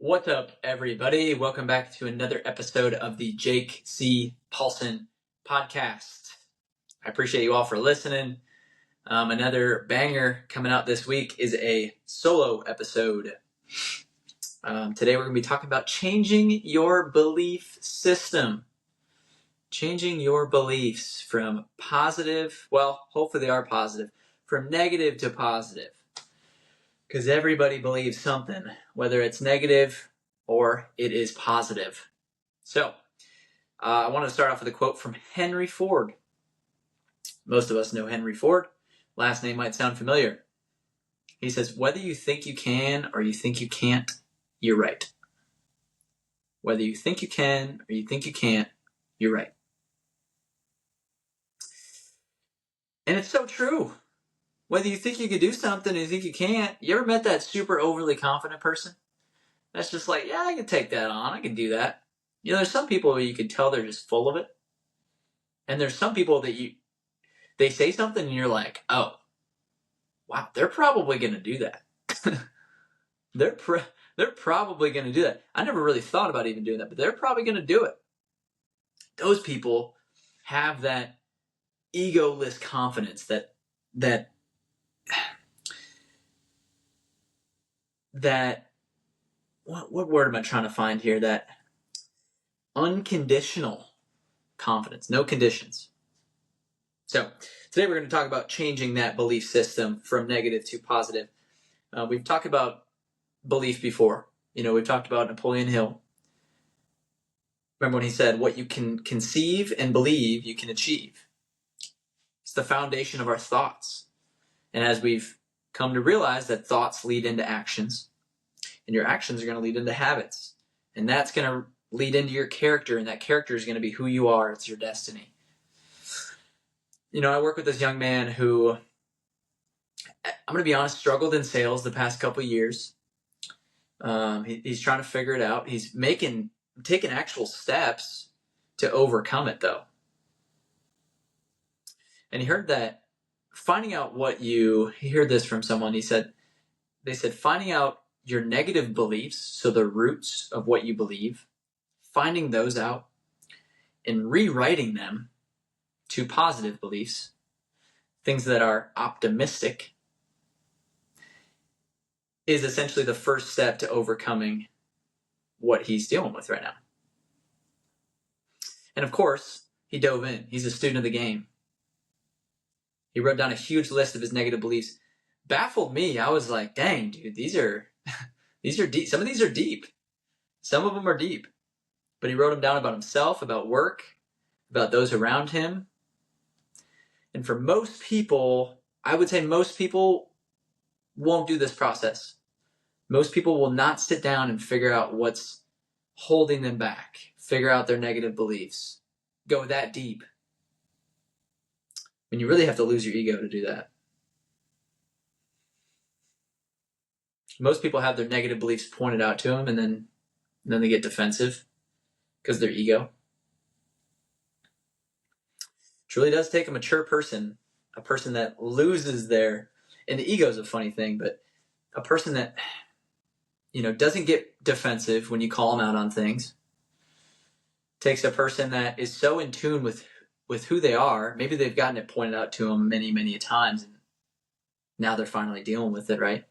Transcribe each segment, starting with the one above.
What's up, everybody? Welcome back to another episode of the Jake C. Paulson podcast. I appreciate you all for listening. Another banger coming out this week is a solo episode. Today we're going to be talking about changing your belief system. Changing your beliefs from positive, well, hopefully they are positive, from negative to positive. Because everybody believes something, whether it's negative or it is positive. So, I want to start off with a quote from Henry Ford. Most of us know Henry Ford. Last name might sound familiar. He says, whether you think you can or you think you can't, you're right. Whether you think you can or you think you can't, you're right. And it's so true. Whether you think you can do something or you think you can't, you ever met that super overly confident person? That's just like, yeah, I can take that on. I can do that. You know, there's some people where you can tell they're just full of it. And there's some people that they say something and you're like, oh, wow, they're probably going to do that. They're probably going to do that. I never really thought about even doing that, but they're probably going to do it. Those people have that egoless confidence that what word am I trying to find here? That unconditional confidence, no conditions. So today we're going to talk about changing that belief system from negative to positive. We've talked about belief before. You know, we've talked about Napoleon Hill. Remember when he said, what you can conceive and believe, you can achieve. It's the foundation of our thoughts. And as we've come to realize that thoughts lead into actions, and your actions are going to lead into habits. And that's going to lead into your character, and that character is going to be who you are. It's your destiny. You know, I work with this young man who, I'm going to be honest, struggled in sales the past couple of years. He's trying to figure it out. He's taking actual steps to overcome it, though. And he heard that he heard this from someone. They said, finding out your negative beliefs, so the roots of what you believe, finding those out and rewriting them to positive beliefs, things that are optimistic, is essentially the first step to overcoming what he's dealing with right now. And of course, he dove in. He's a student of the game. He wrote down a huge list of his negative beliefs. Baffled me. I was like, dang, dude, these are deep. Some of these are deep. Some of them are deep. But he wrote them down about himself, about work, about those around him. And for most people, I would say most people won't do this process. Most people will not sit down and figure out what's holding them back, figure out their negative beliefs, go that deep. And you really have to lose your ego to do that. Most people have their negative beliefs pointed out to them, and then they get defensive because of their ego. It really does take a mature person, a person that loses and the ego is a funny thing, but a person that, you know, doesn't get defensive when you call them out on things. Takes a person that is so in tune with who they are. Maybe they've gotten it pointed out to them many, many times, and now they're finally dealing with it, right?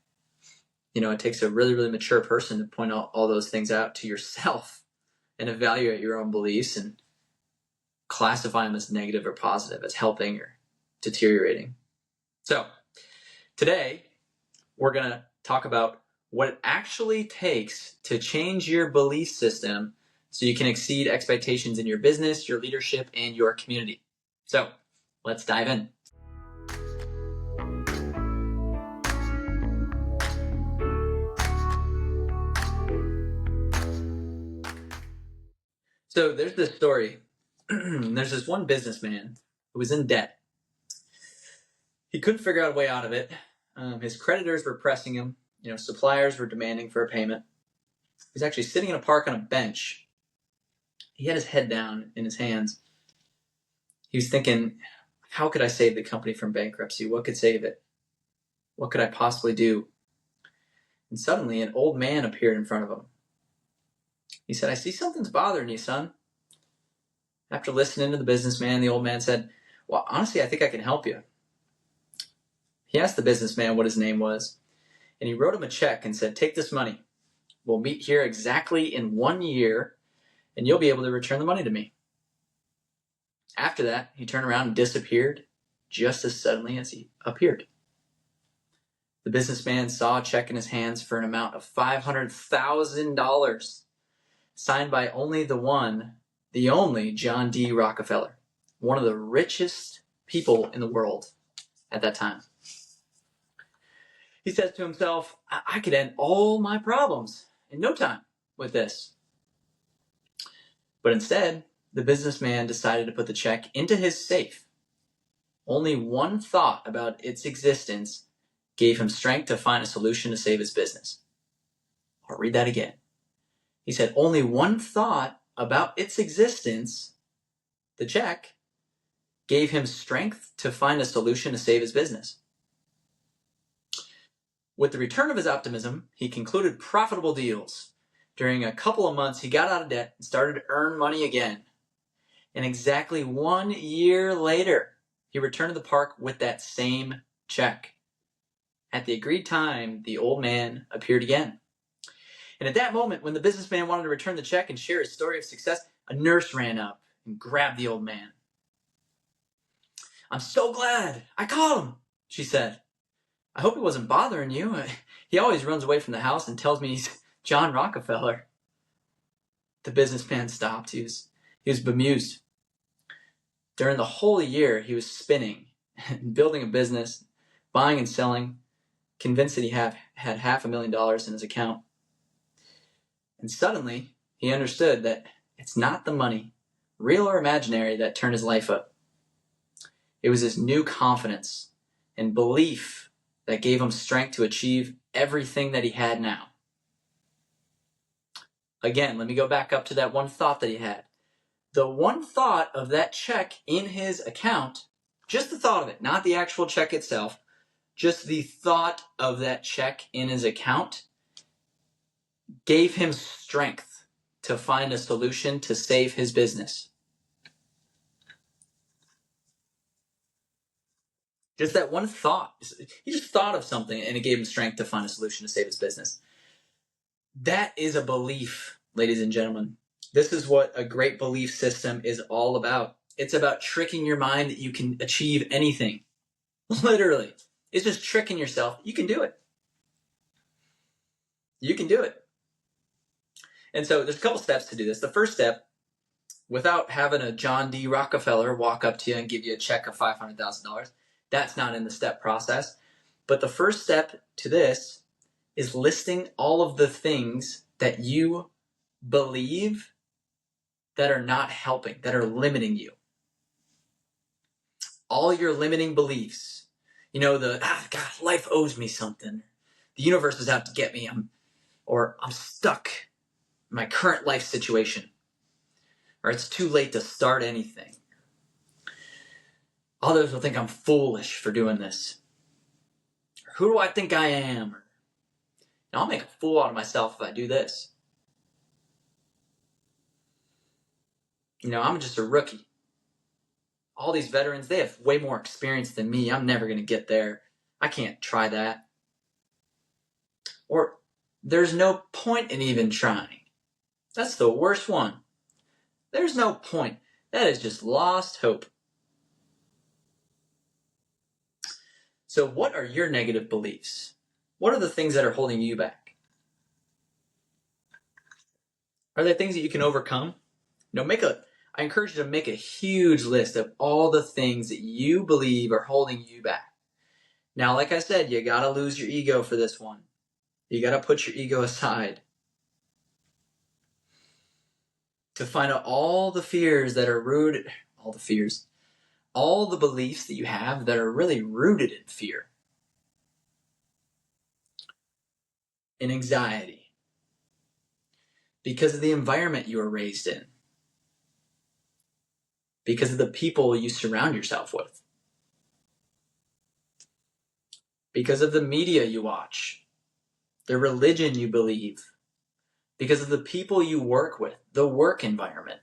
You know, it takes a really, really mature person to point out all those things out to yourself and evaluate your own beliefs and classify them as negative or positive, as helping or deteriorating. So today we're going to talk about what it actually takes to change your belief system so you can exceed expectations in your business, your leadership, and your community. So let's dive in. So there's this story. There's this one businessman who was in debt. He couldn't figure out a way out of it. His creditors were pressing him. You know, suppliers were demanding for a payment. He's actually sitting in a park on a bench. He had his head down in his hands. He was thinking, how could I save the company from bankruptcy? What could save it? What could I possibly do? And suddenly an old man appeared in front of him. He said, "I see something's bothering you, son." After listening to the businessman, the old man said, "Well, honestly, I think I can help you." He asked the businessman what his name was, and he wrote him a check and said, "Take this money. We'll meet here exactly in 1 year, and you'll be able to return the money to me." After that, he turned around and disappeared just as suddenly as he appeared. The businessman saw a check in his hands for an amount of $500,000, signed by only the only John D. Rockefeller, one of the richest people in the world at that time. He says to himself, I could end all my problems in no time with this. But instead, the businessman decided to put the check into his safe. Only one thought about its existence gave him strength to find a solution to save his business. I'll read that again. He said, only one thought about its existence, the check, gave him strength to find a solution to save his business. With the return of his optimism, he concluded profitable deals. During a couple of months, he got out of debt and started to earn money again. And exactly 1 year later, he returned to the park with that same check. At the agreed time, the old man appeared again. And at that moment, when the businessman wanted to return the check and share his story of success, a nurse ran up and grabbed the old man. "I'm so glad I caught him," she said. "I hope he wasn't bothering you. He always runs away from the house and tells me he's John Rockefeller." The businessman stopped. He was bemused. During the whole year, he was spinning, building a business, buying and selling, convinced that he had $500,000 in his account. And suddenly, he understood that it's not the money, real or imaginary, that turned his life up. It was his new confidence and belief that gave him strength to achieve everything that he had now. Again, let me go back up to that one thought that he had. The one thought of that check in his account, just the thought of it, not the actual check itself, just the thought of that check in his account gave him strength to find a solution to save his business. Just that one thought. He just thought of something and it gave him strength to find a solution to save his business. That is a belief, ladies and gentlemen. This is what a great belief system is all about. It's about tricking your mind that you can achieve anything. Literally. It's just tricking yourself. You can do it. You can do it. And so there's a couple steps to do this. The first step, without having a John D. Rockefeller walk up to you and give you a check of $500,000, that's not in the step process. But the first step to this is listing all of the things that you believe that are not helping, that are limiting you. All your limiting beliefs. You know, God, life owes me something. The universe is out to get me. I'm stuck in my current life situation. Or it's too late to start anything. Others will think I'm foolish for doing this. Or who do I think I am? Or, I'll make a fool out of myself if I do this. I'm just a rookie. All these veterans, they have way more experience than me. I'm never going to get there. I can't try that. Or there's no point in even trying. That's the worst one. There's no point. That is just lost hope. So what are your negative beliefs? What are the things that are holding you back? Are there things that you can overcome? I encourage you to make a huge list of all the things that you believe are holding you back. Now, like I said, you got to lose your ego for this one. You got to put your ego aside to find out all the fears that are rooted, all the beliefs that you have that are really rooted in fear, in anxiety, because of the environment you were raised in, because of the people you surround yourself with, because of the media you watch, the religion you believe, because of the people you work with, the work environment.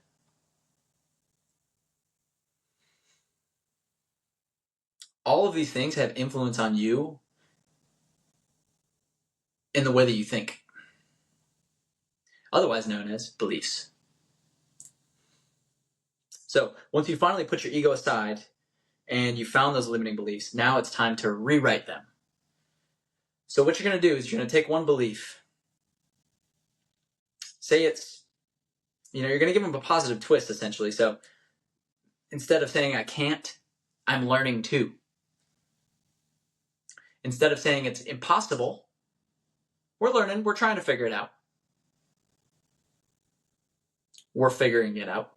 All of these things have influence on you in the way that you think, otherwise known as beliefs. So once you finally put your ego aside and you found those limiting beliefs, now it's time to rewrite them. So what you're going to do is you're going to take one belief. Say it's, you're going to give them a positive twist, essentially. So instead of saying I can't, I'm learning to. Instead of saying it's impossible, we're learning, we're trying to figure it out. We're figuring it out.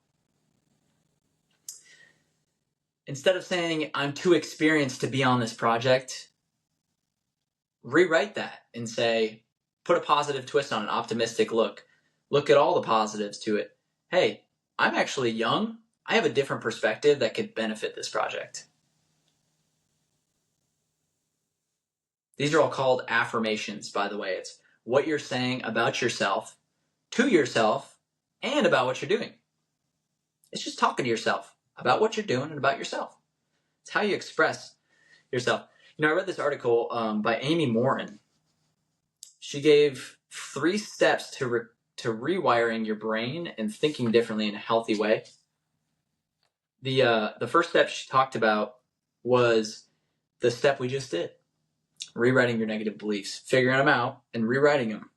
Instead of saying I'm too experienced to be on this project, rewrite that and say, put a positive twist on an optimistic look. Look at all the positives to it. Hey, I'm actually young. I have a different perspective that could benefit this project. These are all called affirmations, by the way. It's what you're saying about yourself, to yourself, and about what you're doing. It's just talking to yourself about what you're doing and about yourself. It's how you express yourself. I read this article by Amy Morin. She gave 3 steps to rewiring your brain and thinking differently in a healthy way. The first step she talked about was the step we just did. Rewriting your negative beliefs, figuring them out and rewriting them.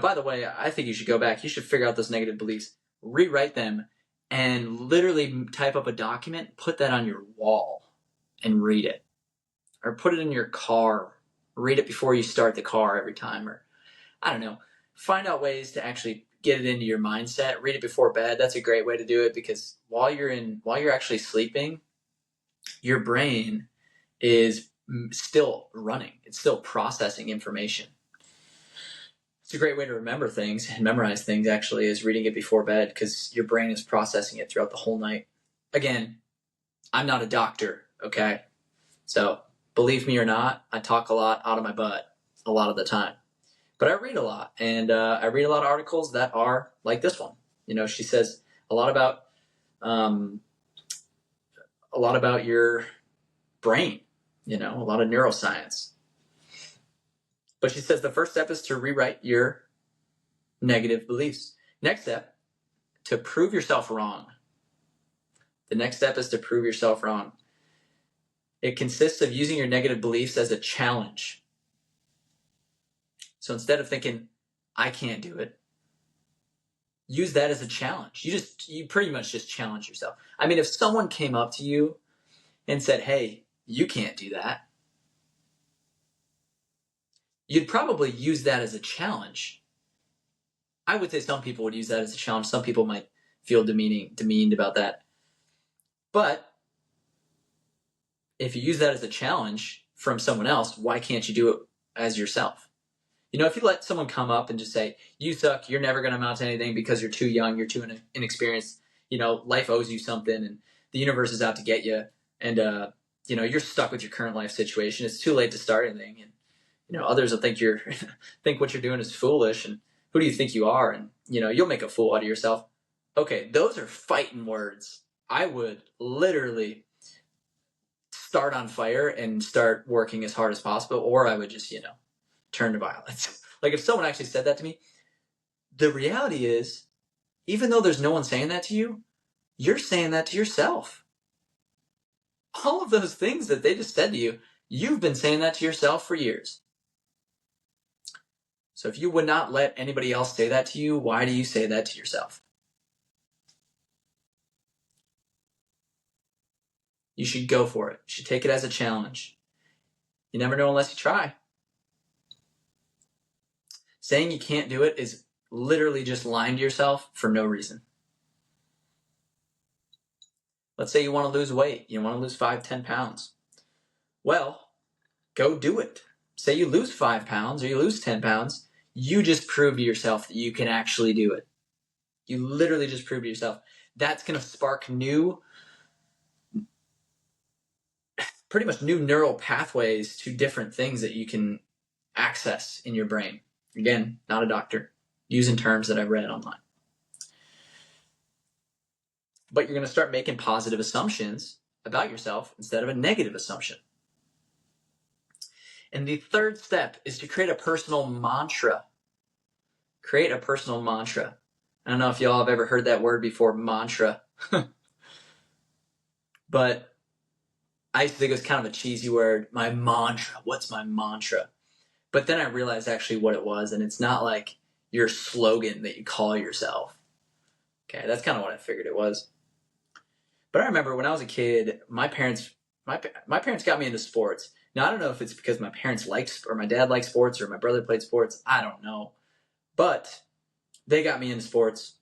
By the way, I think you should go back. You should figure out those negative beliefs, rewrite them, and literally type up a document, put that on your wall and read it. Or put it in your car, read it before you start the car every time. Or, I don't know, find out ways to actually get it into your mindset. Read it before bed. That's a great way to do it, because while you're actually sleeping, your brain is still running. It's still processing information. It's a great way to remember things and memorize things, actually, is reading it before bed, because your brain is processing it throughout the whole night. Again, I'm not a doctor, okay? So believe me or not, I talk a lot out of my butt a lot of the time. But I read a lot, and I read a lot of articles that are like this one. She says a lot about your brain, a lot of neuroscience. But she says the first step is to rewrite your negative beliefs. Next step, to prove yourself wrong. The next step is to prove yourself wrong. It consists of using your negative beliefs as a challenge. So instead of thinking, I can't do it, use that as a challenge. You pretty much just challenge yourself. I mean, if someone came up to you and said, hey, you can't do that, you'd probably use that as a challenge. I would say some people would use that as a challenge. Some people might feel demeaned about that. But if you use that as a challenge from someone else, why can't you do it as yourself? If you let someone come up and just say, you suck, you're never going to amount to anything because you're too young, you're too inexperienced, life owes you something and the universe is out to get you, and you're stuck with your current life situation, it's too late to start anything, and others will think think what you're doing is foolish, and who do you think you are, and you'll make a fool out of yourself. Okay, those are fighting words. I would literally start on fire and start working as hard as possible, or I would just turn to violence. Like, if someone actually said that to me, the reality is, even though there's no one saying that to you, you're saying that to yourself. All of those things that they just said to you, you've been saying that to yourself for years. So if you would not let anybody else say that to you, why do you say that to yourself? You should go for it. You should take it as a challenge. You never know unless you try. Saying you can't do it is literally just lying to yourself for no reason. Let's say you want to lose weight. You want to lose 5-10 pounds. Well, go do it. Say you lose 5 pounds or you lose 10 pounds. You just prove to yourself that you can actually do it. You literally just prove to yourself. That's going to spark pretty much new neural pathways to different things that you can access in your brain. Again, not a doctor. using terms that I've read online. But you're going to start making positive assumptions about yourself instead of a negative assumption. And the third step is to create a personal mantra. Create a personal mantra. I don't know if y'all have ever heard that word before, mantra. But I used to think it was kind of a cheesy word. My mantra. What's my mantra? But then I realized actually what it was, and it's not like your slogan that you call yourself. Okay, that's kind of what I figured it was. But I remember when I was a kid, my parents got me into sports. Now, I don't know if it's because my parents liked, or my dad liked sports, or my brother played sports. I don't know. But they got me into sports.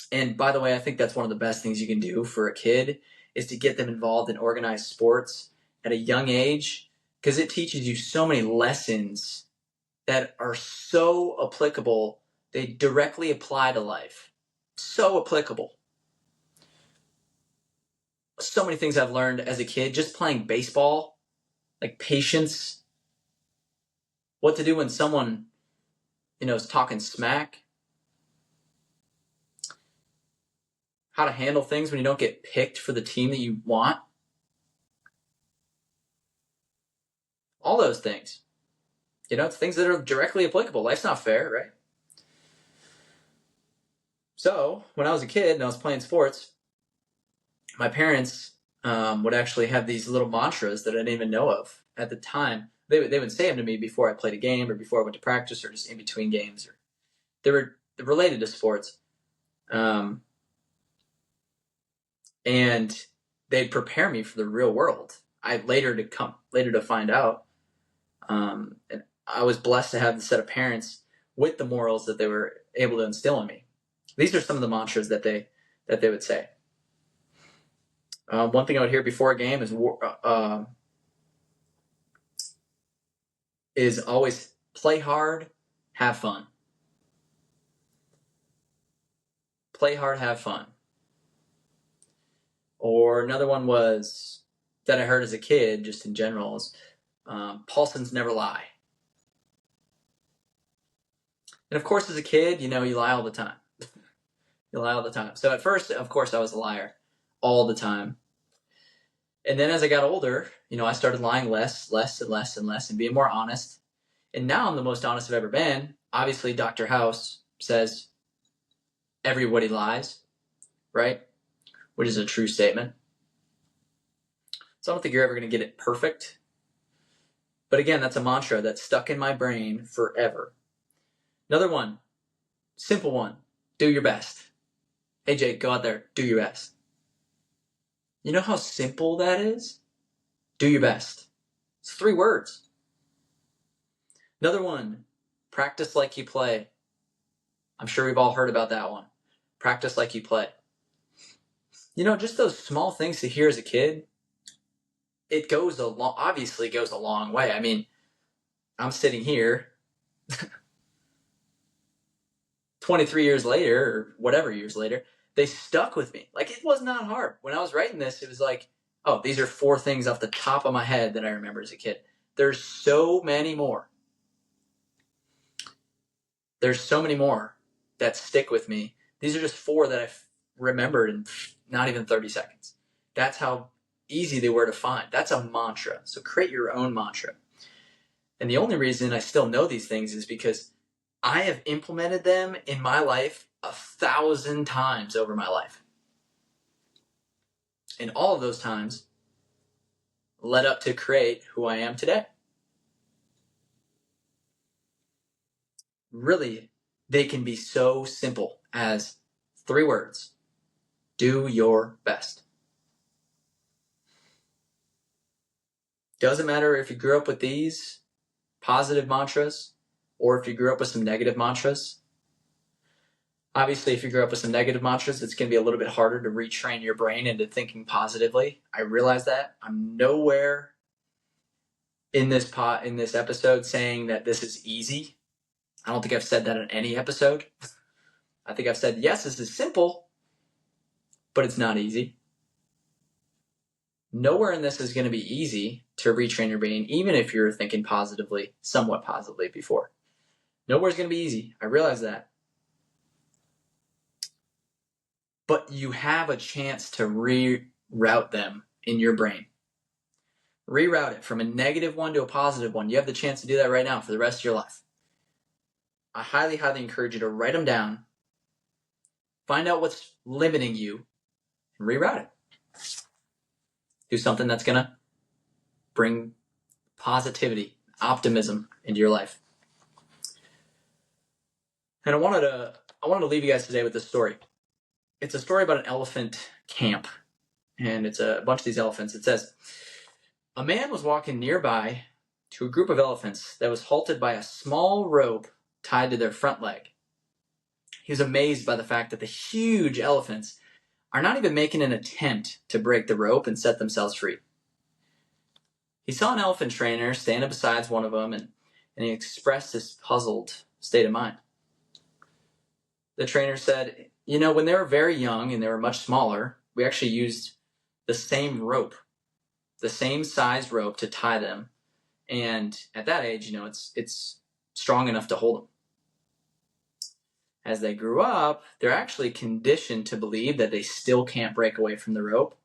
And by the way, I think that's one of the best things you can do for a kid is to get them involved in organized sports at a young age, because it teaches you so many lessons that are so applicable. They directly apply to life. So applicable. So many things I've learned as a kid just playing baseball, like patience, what to do when someone, is talking smack, how to handle things when you don't get picked for the team that you want. All those things. It's things that are directly applicable. Life's not fair, right? So when I was a kid and I was playing sports, my parents would actually have these little mantras that I didn't even know of at the time. They would say them to me before I played a game or before I went to practice or just in between games. Or they were related to sports. And they'd prepare me for the real world. I later to find out. And I was blessed to have the set of parents with the morals that they were able to instill in me. These are some of the mantras that they would say. One thing I would hear before a game is always play hard, have fun. Play hard, have fun. Or another one was that I heard as a kid, just in general, is Paulsons never lie. And of course, as a kid, you lie all the time. You lie all the time. So at first, of course, I was a liar all the time. And then as I got older, I started lying less and less and being more honest. And now I'm the most honest I've ever been. Obviously, Dr. House says everybody lies, right? Which is a true statement. So I don't think you're ever going to get it perfect. But again, that's a mantra that's stuck in my brain forever. Another one, simple one, do your best. Hey, Jake, go out there, do your best. You know how simple that is? Do your best. It's 3 words. Another one, practice like you play. I'm sure we've all heard about that one. Practice like you play. Just those small things to hear as a kid, it obviously goes a long way. I mean, I'm sitting here 23 years later, or whatever years later, they stuck with me. Like, it was not hard. When I was writing this, it was like, oh, these are 4 things off the top of my head that I remember as a kid. There's so many more. There's so many more that stick with me. These are just 4 that I've remembered in not even 30 seconds. That's how easy they were to find. That's a mantra. So create your own mantra. And the only reason I still know these things is because I have implemented them in my life 1,000 times over my life. And all of those times led up to create who I am today. Really, they can be so simple as 3 words. Do your best. Doesn't matter if you grew up with these positive mantras or if you grew up with some negative mantras. Obviously, if you grew up with some negative mantras, it's going to be a little bit harder to retrain your brain into thinking positively. I realize that. I'm nowhere in this episode saying that this is easy. I don't think I've said that in any episode. I think I've said, yes, this is simple, but it's not easy. Nowhere in this is going to be easy to retrain your brain, even if you're thinking positively, somewhat positively before. Nowhere's going to be easy. I realize that. But you have a chance to reroute them in your brain. Reroute it from a negative one to a positive one. You have the chance to do that right now for the rest of your life. I highly, highly encourage you to write them down, find out what's limiting you, and reroute it. Do something that's going to bring positivity, optimism into your life. And I wanted to leave you guys today with this story. It's a story about an elephant camp, and it's a bunch of these elephants. It says, a man was walking nearby to a group of elephants that was halted by a small rope tied to their front leg. He was amazed by the fact that the huge elephants are not even making an attempt to break the rope and set themselves free. He saw an elephant trainer standing beside one of them, and he expressed this puzzled state of mind. The trainer said, when they were very young and they were much smaller, we actually used the same rope, the same size rope to tie them. And at that age, it's strong enough to hold them. As they grew up, they're actually conditioned to believe that they still can't break away from the rope.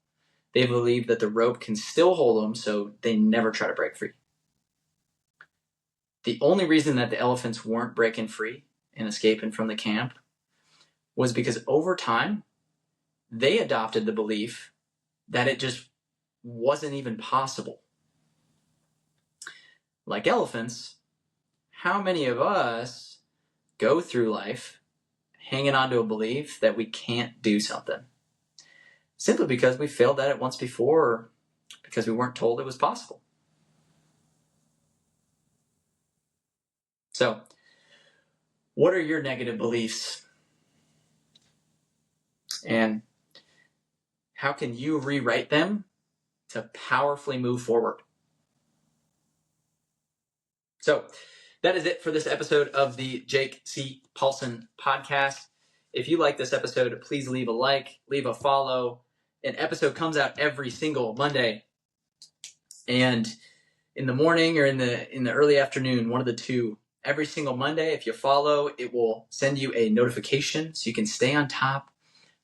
They believe that the rope can still hold them, so they never try to break free. The only reason that the elephants weren't breaking free and escaping from the camp was because over time, they adopted the belief that it just wasn't even possible. Like elephants, how many of us go through life hanging on to a belief that we can't do something? Simply because we failed at it once before, or because we weren't told it was possible. So, what are your negative beliefs? And how can you rewrite them to powerfully move forward? So that is it for this episode of the Jake C. Paulson podcast. If you like this episode, please leave a like, leave a follow. An episode comes out every single Monday. And in the morning or in the early afternoon, one of the two, every single Monday, if you follow, it will send you a notification so you can stay on top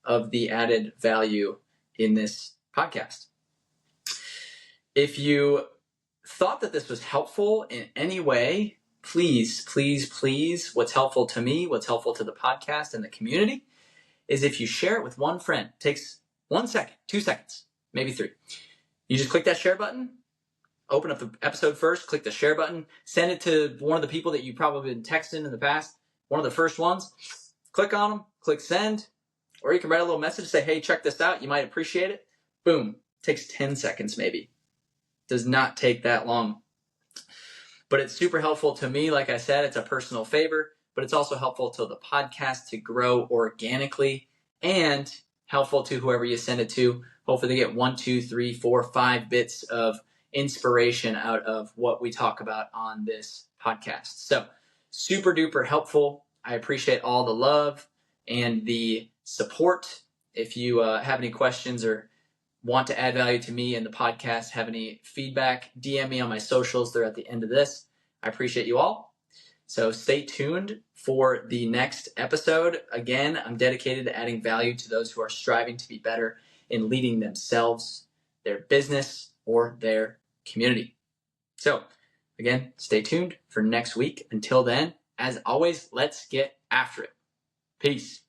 of the added value in this podcast. If you thought that this was helpful in any way, please, what's helpful to me, what's helpful to the podcast and the community, is if you share it with one friend. It takes 1 second, 2 seconds, maybe 3. You just click that share button, open up the episode first, click the share button, send it to one of the people that you've probably been texting in the past, one of the first ones. Click on them, click send, or you can write a little message, say, hey, check this out, you might appreciate it. Boom, takes 10 seconds maybe. Does not take that long. But it's super helpful to me. Like I said, it's a personal favor, but it's also helpful to the podcast to grow organically and helpful to whoever you send it to. Hopefully they get 1, 2, 3, 4, 5 bits of inspiration out of what we talk about on this podcast. So super duper helpful. I appreciate all the love and the support. If you have any questions or want to add value to me and the podcast, have any feedback, DM me on my socials. They're at the end of this. I appreciate you all. So stay tuned for the next episode. Again, I'm dedicated to adding value to those who are striving to be better in leading themselves, their business, or their community. So again, stay tuned for next week. Until then, as always, let's get after it. Peace.